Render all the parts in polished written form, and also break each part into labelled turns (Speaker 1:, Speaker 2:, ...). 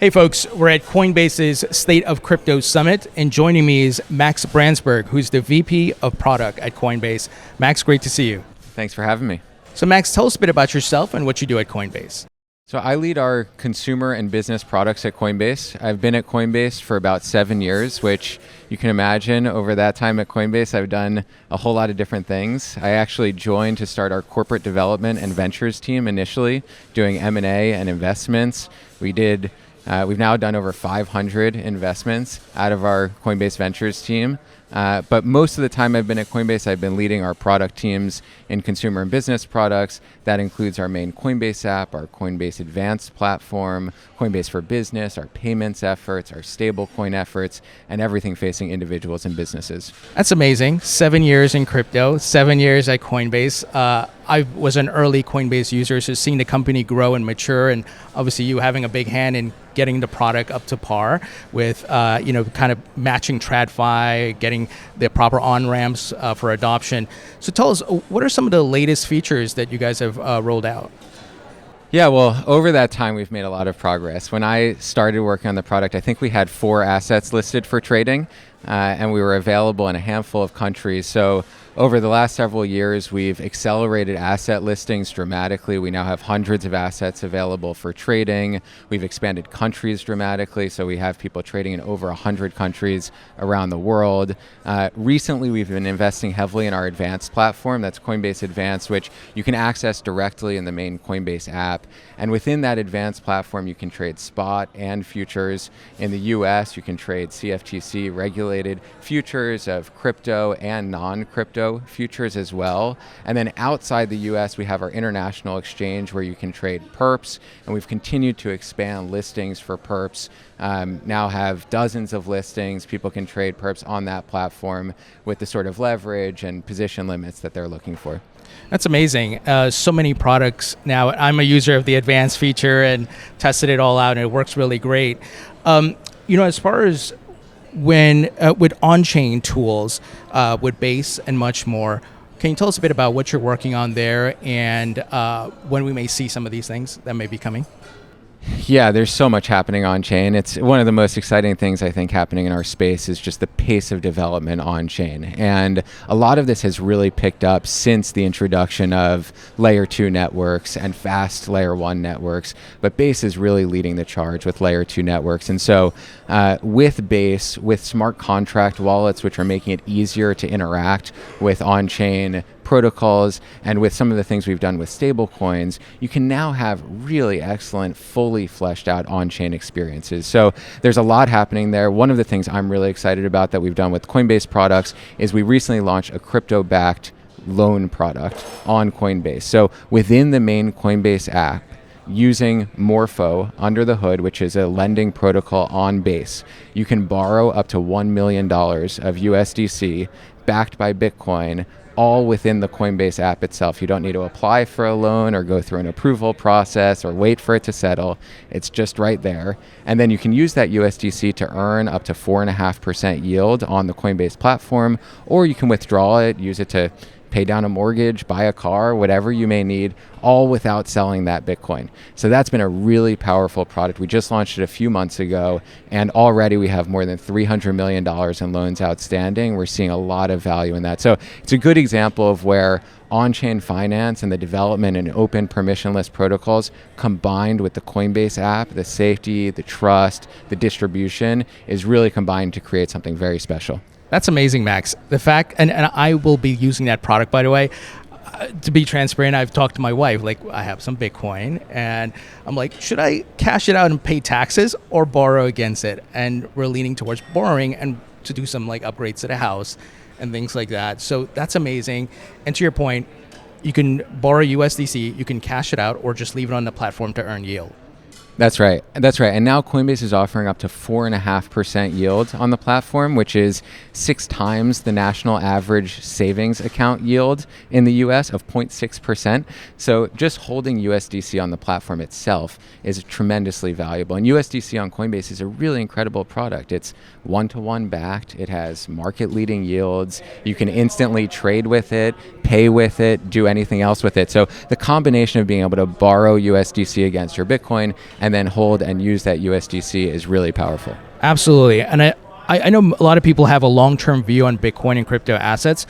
Speaker 1: Hey folks, we're at Coinbase's State of Crypto Summit, and joining me is Max Branzburg, who's the VP of Product at Coinbase. Max, great to see you.
Speaker 2: Thanks for having me.
Speaker 1: So Max, tell us a bit about yourself and what you do at Coinbase.
Speaker 2: So I lead our consumer and business products at Coinbase. I've been at Coinbase for about 7 years, which you can imagine over that time at Coinbase, I've done a whole lot of different things. I actually joined to start our corporate development and ventures team initially, doing M&A and investments. We've now done over 500 investments out of our Coinbase Ventures team. But most of the time I've been at Coinbase, I've been leading our product teams in consumer and business products. That includes our main Coinbase app, our Coinbase Advanced platform, Coinbase for Business, our payments efforts, our stablecoin efforts, and everything facing individuals and businesses.
Speaker 1: That's amazing. 7 years in crypto, 7 years at Coinbase. I was an early Coinbase user, so seeing the company grow and mature, and obviously you having a big hand in getting the product up to par with, kind of matching TradFi, getting the proper on-ramps for adoption. So tell us, what are some of the latest features that you guys have rolled out?
Speaker 2: Yeah, well, over that time, we've made a lot of progress. When I started working on the product, I think we had 4 assets listed for trading, and we were available in a handful of countries. So over the last several years, we've accelerated asset listings dramatically. We now have hundreds of assets available for trading. We've expanded countries dramatically, so we have people trading in over 100 countries around the world. Recently, we've been investing heavily in our advanced platform. That's Coinbase Advanced, which you can access directly in the main Coinbase app. And within that advanced platform, you can trade spot and futures. In the US, you can trade CFTC regulated futures of crypto and non-crypto futures as well. And then outside the US, we have our international exchange where you can trade perps, and we've continued to expand listings for perps. Now have dozens of listings. People can trade perps on that platform with the sort of leverage and position limits that they're looking for.
Speaker 1: That's amazing. So many products now. I'm a user of the advanced feature and tested it all out, and it works really great. As far as with on-chain tools, with Base and much more, can you tell us a bit about what you're working on there and when we may see some of these things that may be coming?
Speaker 2: Yeah, there's so much happening on-chain. It's one of the most exciting things I think happening in our space is just the pace of development on-chain. And a lot of this has really picked up since the introduction of layer 2 networks and fast layer 1 networks. But Base is really leading the charge with layer 2 networks. And so with Base, with smart contract wallets, which are making it easier to interact with on-chain protocols, and with some of the things we've done with stablecoins, you can now have really excellent, fully fleshed out on-chain experiences. So there's a lot happening there. One of the things I'm really excited about that we've done with Coinbase products is we recently launched a crypto-backed loan product on Coinbase. So within the main Coinbase app, using Morpho under the hood, which is a lending protocol on Base, you can borrow up to $1 million of USDC backed by Bitcoin, all within the Coinbase app itself. You don't need to apply for a loan or go through an approval process or wait for it to settle. It's just right there. And then you can use that USDC to earn up to 4.5% yield on the Coinbase platform, or you can withdraw it, use it to pay down a mortgage, buy a car, whatever you may need, all without selling that Bitcoin. So that's been a really powerful product. We just launched it a few months ago, and already we have more than $300 million in loans outstanding. We're seeing a lot of value in that. So it's a good example of where on-chain finance and the development and open permissionless protocols combined with the Coinbase app, the safety, the trust, the distribution is really combined to create something very special.
Speaker 1: That's amazing, Max. The fact, and I will be using that product, by the way. To be transparent, I've talked to my wife, I have some Bitcoin, and I'm like, should I cash it out and pay taxes or borrow against it? And we're leaning towards borrowing and to do some upgrades to the house and things like that. So that's amazing. And to your point, you can borrow USDC, you can cash it out, or just leave it on the platform to earn yield.
Speaker 2: That's right. And now Coinbase is offering up to 4.5% yield on the platform, which is 6 times the national average savings account yield in the US of 0.6%. So just holding USDC on the platform itself is tremendously valuable. And USDC on Coinbase is a really incredible product. It's one-to-one backed. It has market-leading yields. You can instantly trade with it, pay with it, do anything else with it. So the combination of being able to borrow USDC against your Bitcoin and then hold and use that USDC is really powerful.
Speaker 1: Absolutely. And I know a lot of people have a long-term view on Bitcoin and crypto assets,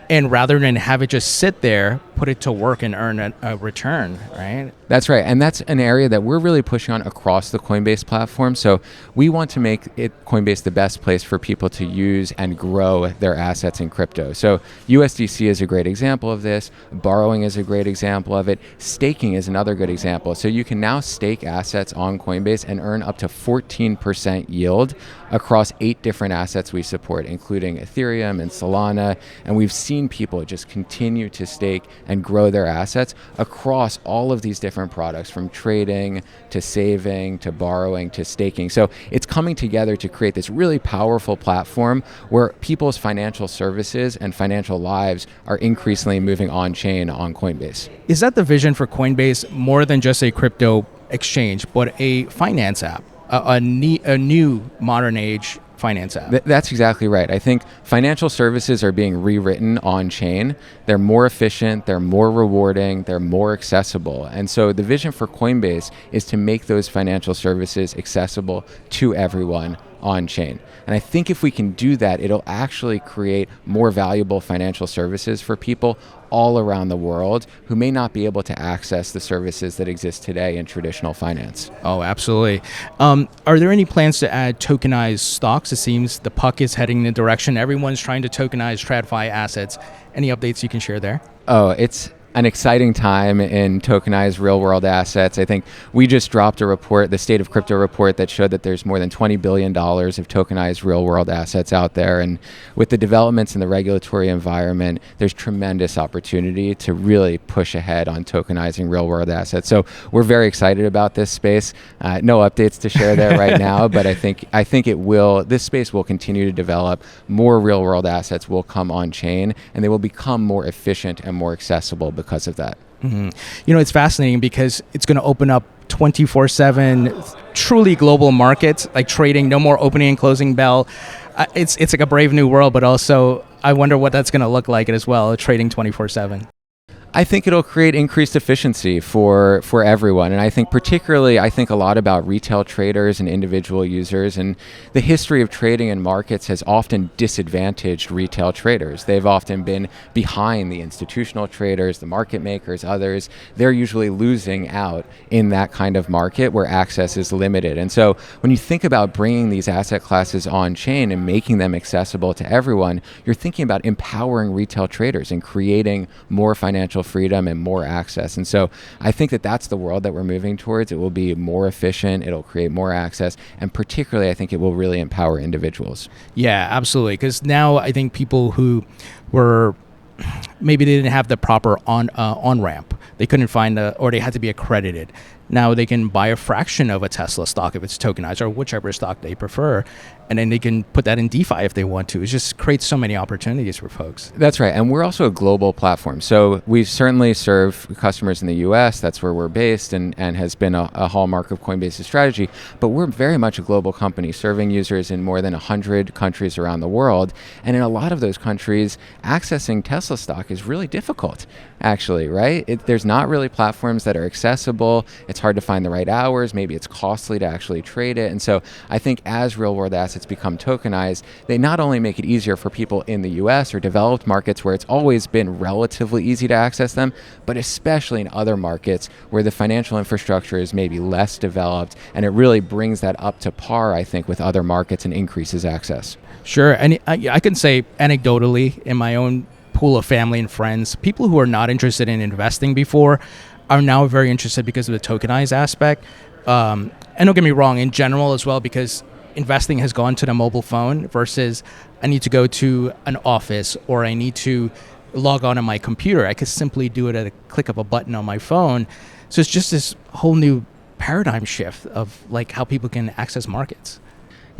Speaker 1: and rather than have it just sit there, put it to work and earn a return, right?
Speaker 2: That's right. And that's an area that we're really pushing on across the Coinbase platform. So we want to make Coinbase the best place for people to use and grow their assets in crypto. So USDC is a great example of this. Borrowing is a great example of it. Staking is another good example. So you can now stake assets on Coinbase and earn up to 14% yield across 8 different assets we support, including Ethereum and Solana. And we've seen people just continue to stake and grow their assets across all of these different products, from trading to saving to borrowing to staking. So it's coming together to create this really powerful platform where people's financial services and financial lives are increasingly moving on-chain on Coinbase.
Speaker 1: Is that the vision for Coinbase, more than just a crypto exchange, but a finance app, a new modern age finance app?
Speaker 2: That's exactly right. I think financial services are being rewritten on chain. They're more efficient, they're more rewarding, they're more accessible. And so the vision for Coinbase is to make those financial services accessible to everyone on chain. And I think if we can do that, it'll actually create more valuable financial services for people all around the world who may not be able to access the services that exist today in traditional finance.
Speaker 1: Oh, absolutely. Are there any plans to add tokenized stocks? It seems the puck is heading in the direction. Everyone's trying to tokenize TradFi assets. Any updates you can share there?
Speaker 2: Oh, it's an exciting time in tokenized real-world assets. I think we just dropped a report, the State of Crypto report, that showed that there's more than $20 billion of tokenized real-world assets out there. And with the developments in the regulatory environment, there's tremendous opportunity to really push ahead on tokenizing real-world assets. So we're very excited about this space. No updates to share there right now, but I think this space will continue to develop. More real-world assets will come on chain, and they will become more efficient and more accessible because of that.
Speaker 1: Mm-hmm. You know, it's fascinating because it's going to open up 24/7 truly global markets, like trading, no more opening and closing bell. It's like a brave new world, but also I wonder what that's going to look like as well, trading 24/7.
Speaker 2: I think it'll create increased efficiency for everyone. And I think particularly, a lot about retail traders and individual users. And the history of trading in markets has often disadvantaged retail traders. They've often been behind the institutional traders, the market makers, others. They're usually losing out in that kind of market where access is limited. And so when you think about bringing these asset classes on chain and making them accessible to everyone, you're thinking about empowering retail traders and creating more financial freedom and more access. And so I think that that's the world that we're moving towards. It will be more efficient, it'll create more access, and particularly I think it will really empower individuals.
Speaker 1: Yeah, absolutely. Because now I think people who were maybe they didn't have the proper on ramp, they couldn't find or they had to be accredited. Now they can buy a fraction of a Tesla stock if it's tokenized, or whichever stock they prefer, and then they can put that in DeFi if they want to. It just creates so many opportunities for folks.
Speaker 2: That's right. And we're also a global platform. So we certainly serve customers in the US. That's where we're based and has been a hallmark of Coinbase's strategy. But we're very much a global company, serving users in more than 100 countries around the world. And in a lot of those countries, accessing Tesla stock is really difficult, actually, right? There's not really platforms that are accessible. It's hard to find the right hours. Maybe it's costly to actually trade it. And so I think as real world assets become tokenized, they not only make it easier for people in the US or developed markets where it's always been relatively easy to access them, but especially in other markets where the financial infrastructure is maybe less developed, and it really brings that up to par, I think, with other markets and increases access.
Speaker 1: Sure. And I can say anecdotally, in my own pool of family and friends, people who are not interested in investing before are now very interested because of the tokenized aspect. And don't get me wrong, in general as well, because investing has gone to the mobile phone versus I need to go to an office or I need to log on my computer. I could simply do it at a click of a button on my phone. So it's just this whole new paradigm shift of like how people can access markets.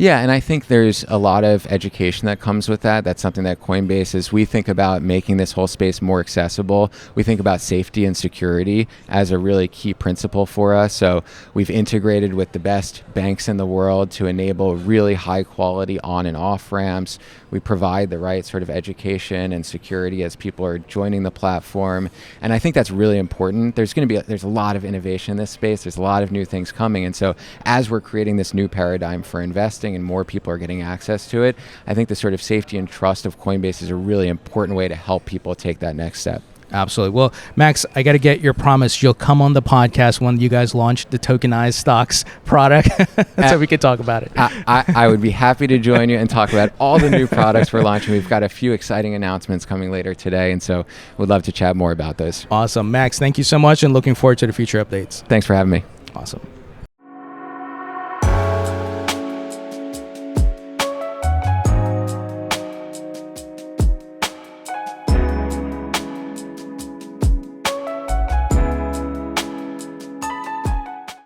Speaker 2: Yeah, and I think there's a lot of education that comes with that. That's something that Coinbase is. We think about making this whole space more accessible. We think about safety and security as a really key principle for us. So we've integrated with the best banks in the world to enable really high quality on and off ramps. We provide the right sort of education and security as people are joining the platform. And I think that's really important. There's a lot of innovation in this space. There's a lot of new things coming. And so as we're creating this new paradigm for investing and more people are getting access to it, I think the sort of safety and trust of Coinbase is a really important way to help people take that next step.
Speaker 1: Absolutely. Well, Max, I got to get your promise. You'll come on the podcast when you guys launch the tokenized stocks product so we can talk about it.
Speaker 2: I would be happy to join you and talk about all the new products we're launching. We've got a few exciting announcements coming later today, and so we'd love to chat more about those.
Speaker 1: Awesome. Max, thank you so much, and looking forward to the future updates.
Speaker 2: Thanks for having me.
Speaker 1: Awesome.